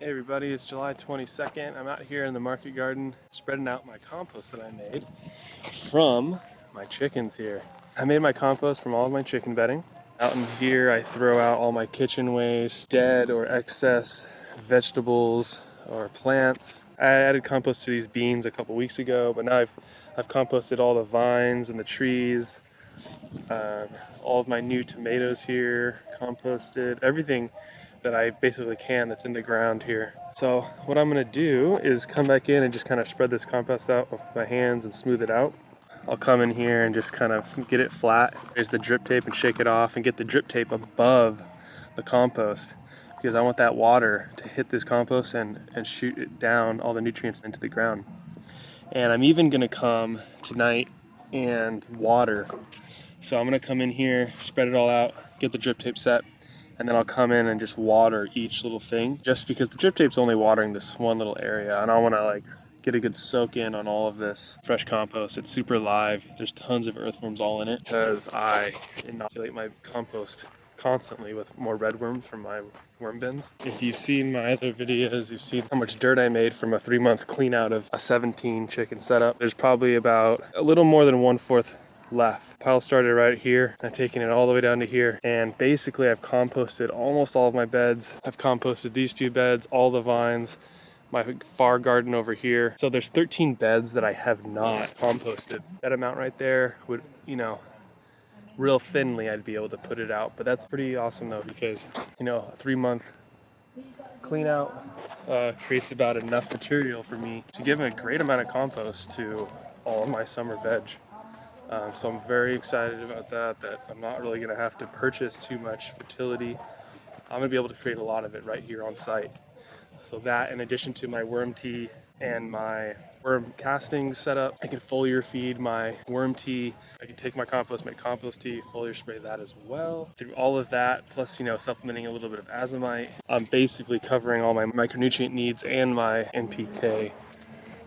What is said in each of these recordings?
Hey everybody, it's July 22nd. I'm out here in the market garden spreading out my compost that I made from my chickens here. I made my compost from all of my chicken bedding. Out in here I throw out all my kitchen waste, dead or excess vegetables or plants. I added compost to these beans a couple weeks ago, but now I've composted all the vines and the trees, all of my new tomatoes here, composted, everything that I basically can that's in the ground here. So what I'm gonna do is come back in and just kind of spread this compost out with my hands and smooth it out. I'll come in here and just kind of get it flat. There's the drip tape and shake it off and get the drip tape above the compost because I want that water to hit this compost and shoot it down, all the nutrients into the ground. And I'm even gonna come tonight and water. So I'm gonna come in here, spread it all out, get the drip tape set, and then I'll come in and just water each little thing just because the drip tape's only watering this one little area and I want to get a good soak in on all of this fresh compost. It's super live. There's tons of earthworms all in it because I inoculate my compost constantly with more redworms from my worm bins. If you've seen my other videos, you've seen how much dirt I made from a 3-month clean out of a 17 chicken setup. There's probably about a little more than 1/4 left. Pile started right here. I'm taking it all the way down to here, and basically I've composted almost all of my beds. I've composted these 2 beds, all the vines, my far garden over here. So there's 13 beds that I have not composted. That amount right there would, real thinly I'd be able to put it out, but that's pretty awesome though because, a 3-month clean out creates about enough material for me to give a great amount of compost to all of my summer veg. So I'm very excited about that I'm not really gonna have to purchase too much fertility. I'm gonna be able to create a lot of it right here on site. So that, in addition to my worm tea and my worm castings set up, I can foliar feed my worm tea. I can take my compost, make compost tea, foliar spray that as well. Through all of that, plus, supplementing a little bit of azomite, I'm basically covering all my micronutrient needs and my NPK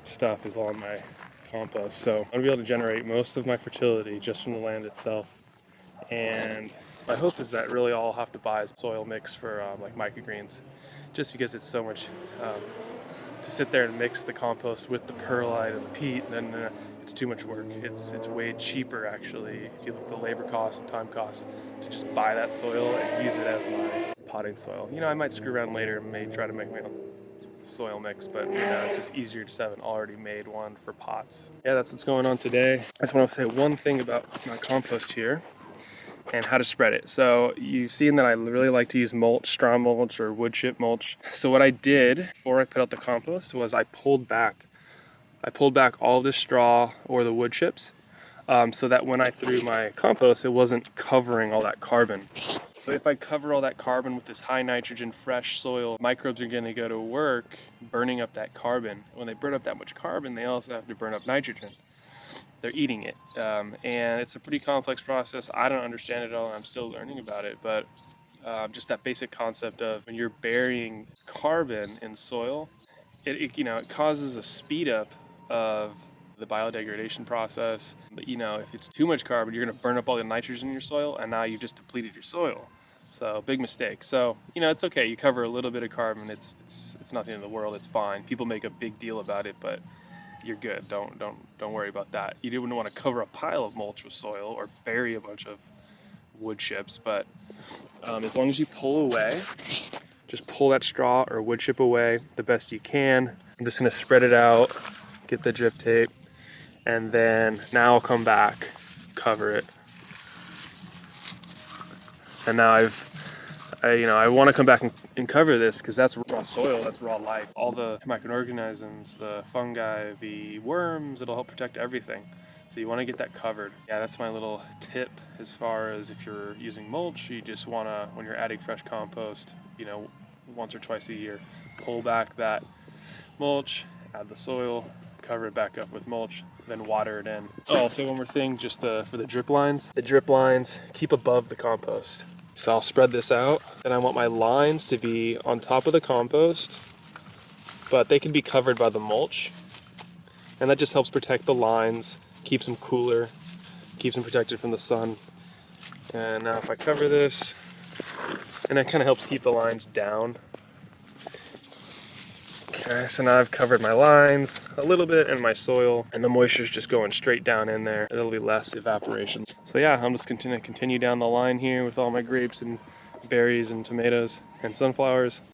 stuff is all in my compost. So I'm gonna be able to generate most of my fertility just from the land itself. And my hope is that really all I'll have to buy is soil mix for like microgreens, just because it's so much to sit there and mix the compost with the perlite and the peat, then it's too much work. It's way cheaper actually, if you look at the labor costs and time costs, to just buy that soil and use it as my potting soil. I might screw around later and may try to make my own soil mix, but it's just easier to have an already made one for pots. Yeah, that's what's going on today. I just want to say one thing about my compost here and how to spread it. So you've seen that I really like to use mulch, straw mulch or wood chip mulch. So what I did before I put out the compost was I pulled back all of the straw or the wood chips so that when I threw my compost, it wasn't covering all that carbon. So if I cover all that carbon with this high nitrogen fresh soil, microbes are gonna go to work burning up that carbon. When they burn up that much carbon, they also have to burn up nitrogen. They're eating it. And it's a pretty complex process. I don't understand it all, I'm still learning about it, but just that basic concept of when you're burying carbon in soil, it causes a speed up of the biodegradation process. But if it's too much carbon, you're gonna burn up all the nitrogen in your soil, and now you've just depleted your soil. So big mistake. So it's okay. You cover a little bit of carbon. It's nothing in the world. It's fine. People make a big deal about it, but you're good. Don't worry about that. You wouldn't want to cover a pile of mulch with soil or bury a bunch of wood chips. But as long as you pull away, just pull that straw or wood chip away the best you can. I'm just gonna spread it out, get the drip tape, and then now I'll come back, cover it. And now I want to come back and cover this because that's raw soil, that's raw life. All the microorganisms, the fungi, the worms, it'll help protect everything. So you want to get that covered. Yeah, that's my little tip as far as if you're using mulch, you just want to, when you're adding fresh compost, once or twice a year, pull back that mulch, add the soil, cover it back up with mulch, then water it in. Oh, I'll say one more thing, just for the drip lines. The drip lines keep above the compost. So I'll spread this out, and I want my lines to be on top of the compost, but they can be covered by the mulch. And that just helps protect the lines, keeps them cooler, keeps them protected from the sun. And now if I cover this, and that kind of helps keep the lines down. Okay, so now I've covered my lines a little bit and my soil, and the moisture's just going straight down in there. It'll be less evaporation. So yeah, I'm just continue down the line here with all my grapes and berries and tomatoes and sunflowers.